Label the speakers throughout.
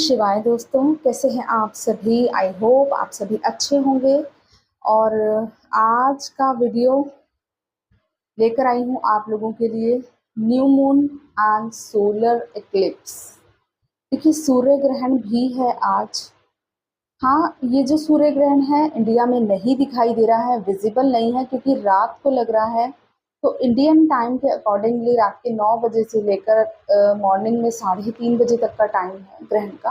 Speaker 1: शिवाय दोस्तों, कैसे हैं आप सभी? आई होप आप सभी अच्छे होंगे। और आज का वीडियो लेकर आई हूँ आप लोगों के लिए, new moon and solar Eclipse. देखिए, सूर्य ग्रहण भी है आज। हाँ, ये जो सूर्य ग्रहण है इंडिया में नहीं दिखाई दे रहा है, विजिबल नहीं है क्योंकि रात को लग रहा है। तो इंडियन टाइम के अकॉर्डिंगली रात के 9 बजे से लेकर मॉर्निंग में 3:30 बजे तक का टाइम है ग्रहण का।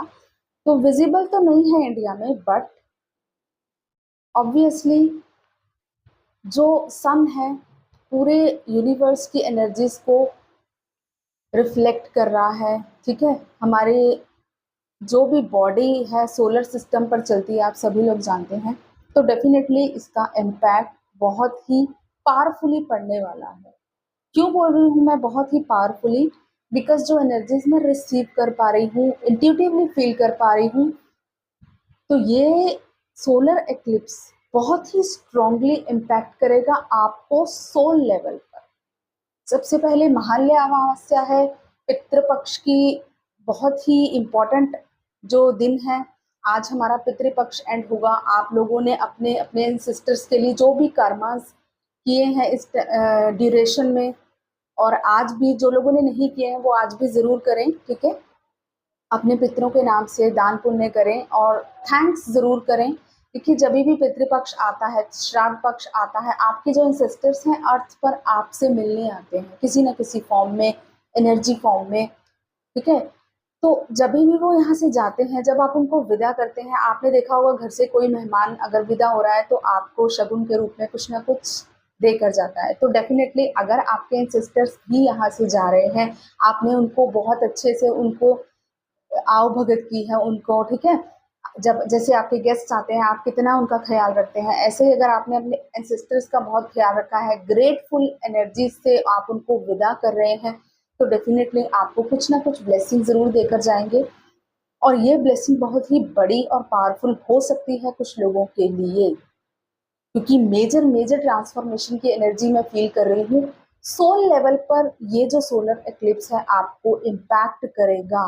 Speaker 1: तो विजिबल तो नहीं है इंडिया में, बट ऑब्वियसली जो सन है पूरे यूनिवर्स की एनर्जीज को रिफ्लेक्ट कर रहा है। ठीक है, हमारे जो भी बॉडी है सोलर सिस्टम पर चलती है, आप सभी लोग जानते हैं। तो डेफिनेटली इसका इम्पैक्ट बहुत ही पावरफुली पड़ने वाला है। क्यों बोल रही हूँ मैं बहुत ही पावरफुली? बिकॉज जो एनर्जीज मैं रिसीव कर पा रही हूँ, इंट्यूटिवली फील कर पा रही हूँ, तो ये सोलर एक्लिप्स बहुत ही स्ट्रांगली इम्पैक्ट करेगा आपको सोल लेवल पर। सबसे पहले महालय अमावस्या है, पितृपक्ष की बहुत ही इम्पोर्टेंट जो दिन है। आज हमारा पितृपक्ष एंड होगा। आप लोगों ने अपने अपने एंसेस्टर्स के लिए जो भी कर्मास किए हैं इस ड्यूरेशन में, और आज भी जो लोगों ने नहीं किए हैं वो आज भी ज़रूर करें। ठीक है, अपने पितरों के नाम से दान पुण्य करें और थैंक्स ज़रूर करें, क्योंकि जब भी पितृपक्ष आता है, श्राद्ध पक्ष आता है, आपके जो इंसेस्टर्स हैं अर्थ पर आपसे मिलने आते हैं किसी न किसी फॉर्म में, एनर्जी फॉर्म में। ठीक है, तो जब भी वो यहाँ से जाते हैं, जब आप उनको विदा करते हैं, आपने देखा होगा घर से कोई मेहमान अगर विदा हो रहा है तो आपको शगुन के रूप में कुछ ना कुछ देकर जाता है। तो डेफिनेटली अगर आपके इंसेस्टर्स भी यहाँ से जा रहे हैं, आपने उनको बहुत अच्छे से उनको आओ भगत की है उनको। ठीक है, जब जैसे आपके गेस्ट आते हैं आप कितना उनका ख्याल रखते हैं, ऐसे ही अगर आपने अपने एंसेस्टर्स का बहुत ख्याल रखा है, ग्रेटफुल एनर्जी से आप उनको विदा कर रहे हैं, तो डेफिनेटली आपको कुछ ना कुछ ब्लेसिंग ज़रूर देकर जाएंगे। और ये ब्लेसिंग बहुत ही बड़ी और पावरफुल हो सकती है कुछ लोगों के लिए, क्योंकि मेजर मेजर ट्रांसफॉर्मेशन की एनर्जी मैं फील कर रही हूँ। सोल लेवल पर ये जो सोलर एक्लिप्स है आपको इम्पैक्ट करेगा।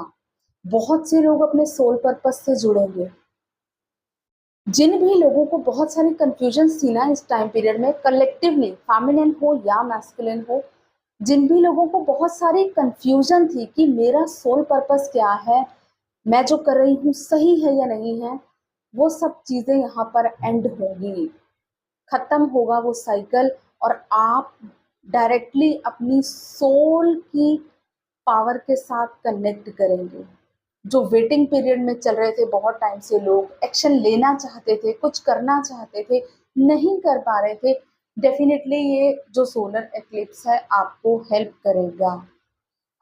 Speaker 1: बहुत से लोग अपने सोल पर्पस से जुड़ेंगे। जिन भी लोगों को बहुत सारी कंफ्यूजन थी ना इस टाइम पीरियड में, कलेक्टिवली फेमिनिन हो या मैस्कुलिन हो, जिन भी लोगों को बहुत सारी कंफ्यूजन थी कि मेरा सोल पर्पस क्या है, मैं जो कर रही हूँ सही है या नहीं है, वो सब चीजें यहाँ पर एंड होगी, खत्म होगा वो साइकिल। और आप डायरेक्टली अपनी सोल की पावर के साथ कनेक्ट करेंगे। जो वेटिंग पीरियड में चल रहे थे, बहुत टाइम से लोग एक्शन लेना चाहते थे, कुछ करना चाहते थे, नहीं कर पा रहे थे, डेफिनेटली ये जो सोलर एक्लिप्स है आपको हेल्प करेगा।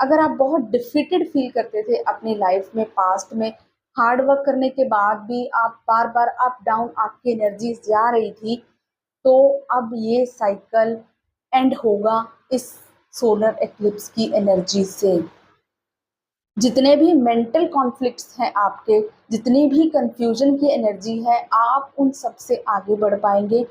Speaker 1: अगर आप बहुत डिफीटेड फील करते थे अपनी लाइफ में, पास्ट में, हार्ड वर्क करने के बाद भी आप बार बार अप डाउन आपकी एनर्जी जा रही थी, तो अब ये साइकिल एंड होगा इस सोलर एक्लिप्स की एनर्जी से। जितने भी मेंटल कॉन्फ्लिक्ट्स हैं आपके, जितनी भी कंफ्यूजन की एनर्जी है, आप उन सब से आगे बढ़ पाएंगे।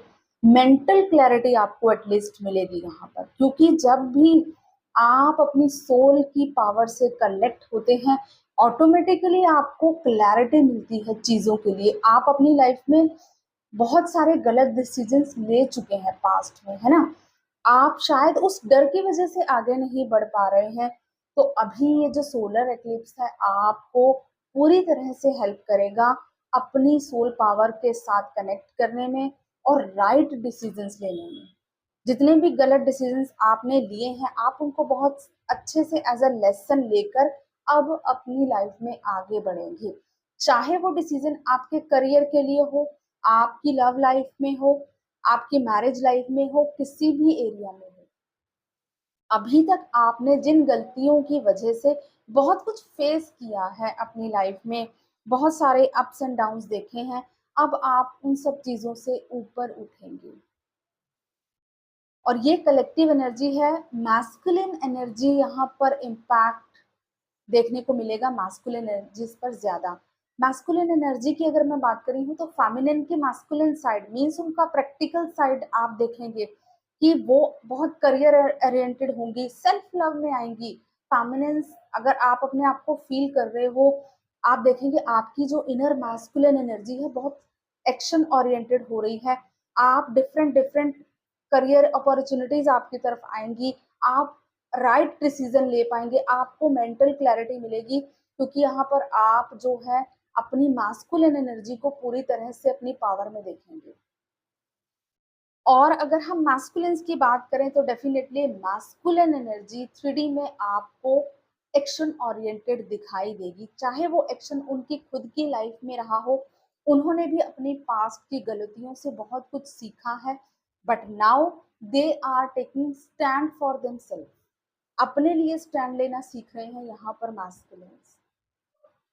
Speaker 1: मेंटल क्लैरिटी आपको एटलीस्ट मिलेगी यहाँ पर, क्योंकि जब भी आप अपनी सोल की पावर से कनेक्ट होते हैं, ऑटोमेटिकली आपको क्लैरिटी मिलती है चीज़ों के लिए। आप अपनी लाइफ में बहुत सारे गलत डिसीजंस ले चुके हैं पास्ट में, है ना? आप शायद उस डर की वजह से आगे नहीं बढ़ पा रहे हैं। तो अभी ये जो सोलर एक्लिप्स है आपको पूरी तरह से हेल्प करेगा अपनी सोल पावर के साथ कनेक्ट करने में और राइट डिसीजंस लेने में। जितने भी गलत डिसीजंस आपने लिए हैं, आप उनको बहुत अच्छे से एज अ लेसन लेकर अब अपनी लाइफ में आगे बढ़ेंगे। चाहे वो डिसीजन आपके करियर के लिए हो, आपकी लव लाइफ में हो, आपकी मैरिज लाइफ में हो, किसी भी एरिया में हो। अभी तक आपने जिन गलतियों की वजह से बहुत कुछ फेस किया है अपनी लाइफ में, बहुत सारे अप्स एंड डाउन्स देखे हैं, अब आप उन सब चीजों से ऊपर उठेंगे। और ये कलेक्टिव एनर्जी है, मैस्कुलिन एनर्जी यहाँ पर इम्पैक्ट देखने को मिलेगा मैस्कुलिन एनर्जीज पर ज्यादा। मैस्कुलिन एनर्जी की अगर मैं बात करी हूँ तो फेमिनिन की मैस्कुलिन साइड मीन्स उनका प्रैक्टिकल साइड आप देखेंगे कि वो बहुत करियर ओरिएंटेड होंगी, सेल्फ लव में आएंगी। फेमिनिन, अगर आप अपने आप को फील कर रहे हो आप देखेंगे आपकी जो इनर मैस्कुलिन एनर्जी है बहुत एक्शन ओरिएंटेड हो रही है। आप डिफरेंट डिफरेंट करियर अपॉर्चुनिटीज आपकी तरफ आएंगी, आप राइट डिसीजन ले पाएंगे, आपको मेंटल क्लैरिटी मिलेगी, क्योंकि यहाँ पर आप जो है अपनी मैस्कुलिन एनर्जी को पूरी तरह से अपनी पावर में देखेंगे। और अगर हम मैस्कुलिन्स की बात करें तो डेफिनेटली मैस्कुलिन एनर्जी 3D में आपको एक्शन ओरिएंटेड दिखाई देगी, चाहे वो एक्शन उनकी खुद की लाइफ में रहा हो, उन्होंने भी अपनी पास्ट की गलतियों से बहुत कुछ सीखा है, but now they are taking stand for themselves, अपने लिए स्टैंड लेना सीख रहे हैं यहाँ पर मैस्कुलिन्स।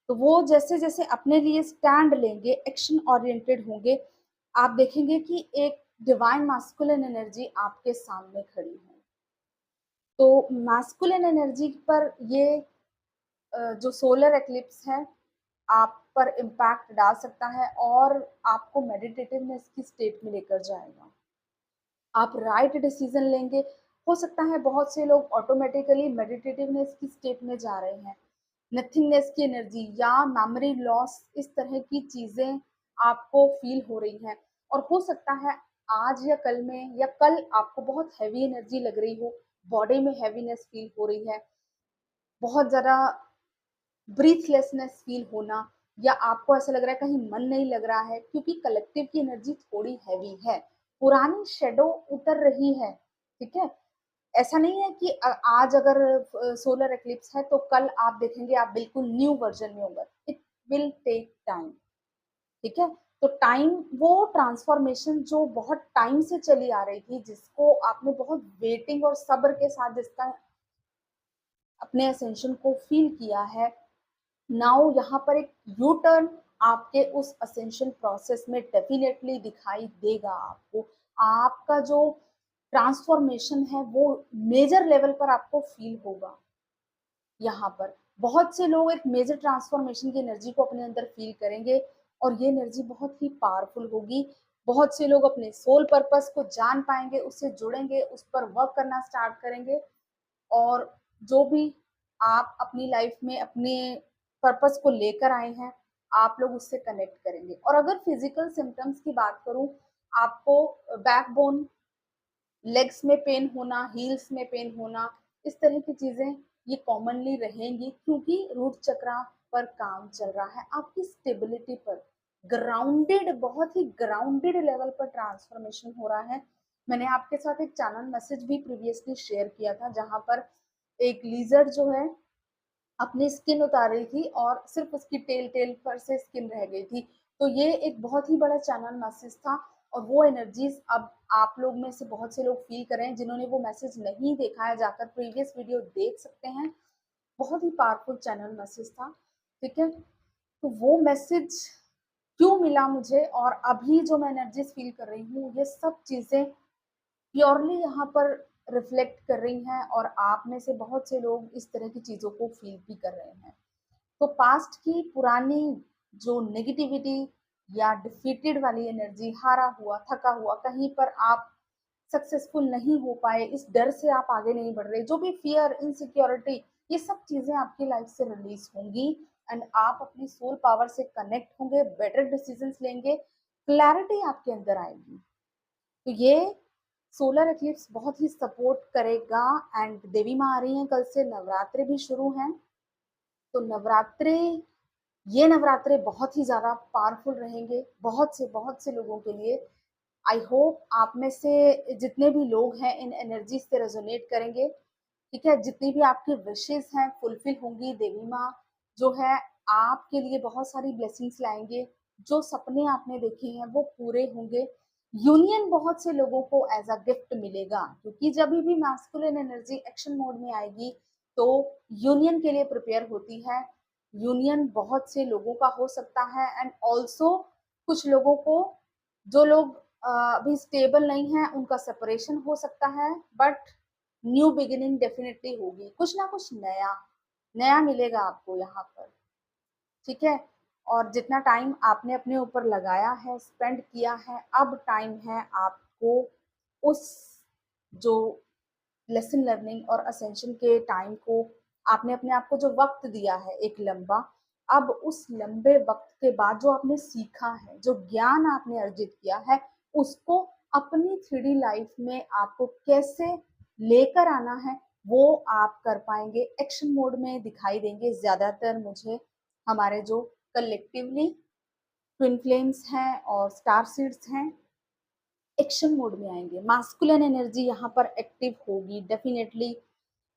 Speaker 1: तो वो जैसे जैसे अपने लिए स्टैंड लेंगे, एक्शन ओरिएंटेड होंगे, आप देखेंगे कि एक डिवाइन मैस्कुलिन एनर्जी आपके सामने खड़ी है। तो मैस्कुलिन एनर्जी पर ये जो सोलर एक्लिप्स है आप पर इम्पैक्ट डाल सकता है और आपको मेडिटेटिवनेस की स्टेट में लेकर जाएगा। आप राइट डिसीजन लेंगे, हो सकता है बहुत से लोग ऑटोमेटिकली मेडिटेटिवनेस की स्टेट में जा रहे हैं, नथिंगनेस की एनर्जी या मेमोरी लॉस, इस तरह की चीजें आपको फील हो रही हैं। और हो सकता है आज या कल में या कल आपको बहुत हैवी एनर्जी लग रही हो, बॉडी में हैवीनेस फील हो रही है, बहुत ज़्यादा ब्रीथलेसनेस फील होना, या आपको ऐसा लग रहा है कहीं मन नहीं लग रहा है, क्योंकि कलेक्टिव की एनर्जी थोड़ी हैवी है, पुरानी शेडो उतर रही है। ठीक है, ऐसा नहीं है कि आज अगर सोलर एक्लिप्स है तो कल आप देखेंगे आप बिल्कुल न्यू वर्जन में होगा, इट विल टेक टाइम। ठीक है, तो टाइम, वो ट्रांसफॉर्मेशन जो बहुत टाइम से चली आ रही थी, जिसको आपने बहुत वेटिंग और सब्र के साथ जिसका अपने असेंशन को फील किया है, नाउ यहाँ पर एक यू टर्न आपके उस असेंशन प्रोसेस में डेफिनेटली दिखाई देगा आपको। आपका जो ट्रांसफॉर्मेशन है वो मेजर लेवल पर आपको फील होगा। यहाँ पर बहुत से लोग एक मेजर ट्रांसफॉर्मेशन की एनर्जी को अपने अंदर फील करेंगे और ये एनर्जी बहुत ही पावरफुल होगी। बहुत से लोग अपने सोल पर्पस को जान पाएंगे, उससे जुड़ेंगे, उस पर वर्क करना स्टार्ट करेंगे, और जो भी आप अपनी लाइफ में अपने पर्पस को लेकर आए हैं आप लोग उससे कनेक्ट करेंगे। और अगर फिजिकल सिम्टम्स की बात करूं, आपको बैकबोन, लेग्स में पेन होना, हील्स में पेन होना, इस तरह की चीजें ये कॉमनली रहेंगी, क्योंकि रूट चक्रा पर काम चल रहा है, आपकी स्टेबिलिटी पर, ग्राउंडेड, बहुत ही ग्राउंडेड लेवल पर ट्रांसफॉर्मेशन हो रहा है। मैंने आपके साथ एक चैनल मैसेज भी प्रीवियसली शेयर किया था जहां पर एक लीजर जो है अपनी स्किन उतार रही थी और सिर्फ उसकी टेल टेल पर से स्किन रह गई थी। तो ये एक बहुत ही बड़ा चैनल मैसेज था, और वो एनर्जीज अब आप लोग में से बहुत से लोग फील कर रहे हैं। जिन्होंने वो मैसेज नहीं देखा है जाकर प्रीवियस वीडियो देख सकते हैं, बहुत ही पावरफुल चैनल मैसेज था। ठीक है, तो वो मैसेज क्यों मिला मुझे और अभी जो मैं एनर्जीज फील कर रही हूँ, ये सब चीजें प्योरली यहाँ पर रिफ्लेक्ट कर रही हैं, और आप में से बहुत से लोग इस तरह की चीजों को फील भी कर रहे हैं। तो पास्ट की पुरानी जो नेगेटिविटी या डिफीटेड वाली एनर्जी, हारा हुआ, थका हुआ, कहीं पर आप सक्सेसफुल नहीं हो पाए, इस डर से आप आगे नहीं बढ़ रहे, जो भी फियर, इनसिक्योरिटी, ये सब चीजें आपकी लाइफ से रिलीज होंगी, एंड आप अपनी सोल पावर से कनेक्ट होंगे, बेटर डिसीजंस लेंगे, क्लैरिटी आपके अंदर आएगी। तो ये सोलर एक्लिप्स बहुत ही सपोर्ट करेगा। एंड देवी माँ आ रही हैं, कल से नवरात्रे भी शुरू हैं, तो नवरात्रे, ये नवरात्रे बहुत ही ज्यादा पावरफुल रहेंगे बहुत से लोगों के लिए। आई होप आप में से जितने भी लोग हैं इन एनर्जी से रेजोनेट करेंगे। ठीक है, जितनी भी आपकी विशेष हैं फुलफिल होंगी, देवी माँ जो है आपके लिए बहुत सारी ब्लेसिंग्स लाएंगे, जो सपने आपने देखे हैं वो पूरे होंगे। यूनियन बहुत से लोगों को एज अ गिफ्ट मिलेगा, क्योंकि जब भी मैस्कुलिन एनर्जी एक्शन मोड में आएगी तो यूनियन के लिए प्रिपेयर होती है। यूनियन बहुत से लोगों का हो सकता है, एंड ऑल्सो कुछ लोगों को, जो लोग अभी स्टेबल नहीं है, उनका सेपरेशन हो सकता है, बट न्यू बिगिनिंग डेफिनेटली होगी, कुछ ना कुछ नया नया मिलेगा आपको यहाँ पर। ठीक है, और जितना टाइम आपने अपने ऊपर लगाया है, स्पेंड किया है, अब टाइम है आपको उस जो लेसन लर्निंग और असेंशन के टाइम को, आपने अपने आप को जो वक्त दिया है एक लंबा, अब उस लंबे वक्त के बाद जो आपने सीखा है, जो ज्ञान आपने अर्जित किया है, उसको अपनी 3D लाइफ में आपको कैसे लेकर आना है, वो आप कर पाएंगे। एक्शन मोड में दिखाई देंगे ज्यादातर मुझे हमारे जो कलेक्टिवली ट्विन फ्लेम्स हैं और स्टार सीड्स हैं, एक्शन मोड में आएंगे। मास्कुलिन एनर्जी यहाँ पर एक्टिव होगी डेफिनेटली,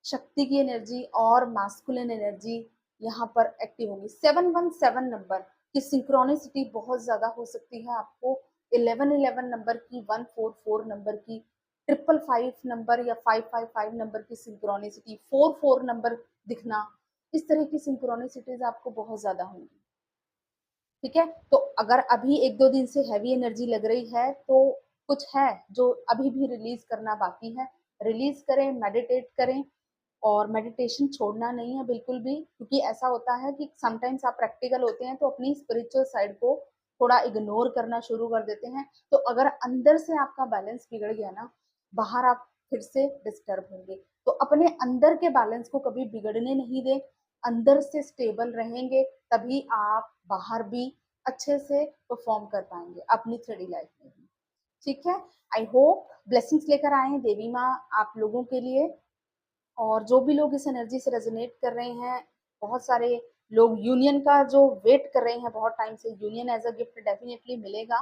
Speaker 1: शक्ति की एनर्जी और मास्कुलिन एनर्जी यहाँ पर एक्टिव होगी। 717 नंबर की सिंक्रोनिसिटी बहुत ज्यादा हो सकती है आपको, 1111 नंबर की, 144 नंबर की, 555 नंबर या 555 नंबर की सिंक्रोनिसिटी, 44 नंबर दिखना, इस तरह की सिंक्रोनिसिटीज आपको बहुत ज्यादा होंगी। ठीक है, तो अगर अभी एक दो दिन से हैवी एनर्जी लग रही है तो कुछ है जो अभी भी रिलीज करना बाकी है, रिलीज करें, मेडिटेट करें। और मेडिटेशन छोड़ना नहीं है बिल्कुल भी, क्योंकि ऐसा होता है कि समटाइम्स आप प्रैक्टिकल होते हैं तो अपनी स्पिरिचुअल साइड को थोड़ा इग्नोर करना शुरू कर देते हैं। तो अगर अंदर से आपका बैलेंस बिगड़ गया ना, बाहर आप फिर से डिस्टर्ब होंगे। तो अपने अंदर के बैलेंस को कभी बिगड़ने नहीं दें, अंदर से स्टेबल रहेंगे तभी आप बाहर भी अच्छे से परफॉर्म कर पाएंगे अपनी 3D लाइफ में भी। ठीक है, आई होप ब्लेसिंग्स लेकर आए हैं देवी माँ आप लोगों के लिए। और जो भी लोग इस एनर्जी से रेजोनेट कर रहे हैं, बहुत सारे लोग यूनियन का जो वेट कर रहे हैं बहुत टाइम से, union as a gift definitely मिलेगा।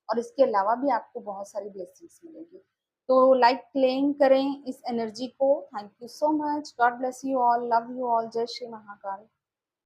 Speaker 1: और इसके अलावा भी आपको बहुत सारी ब्लेसिंग्स मिलेंगी। तो लाइक क्लेम करें इस एनर्जी को। Thank you so much, God bless you all, love you all, जय श्री महाकाल।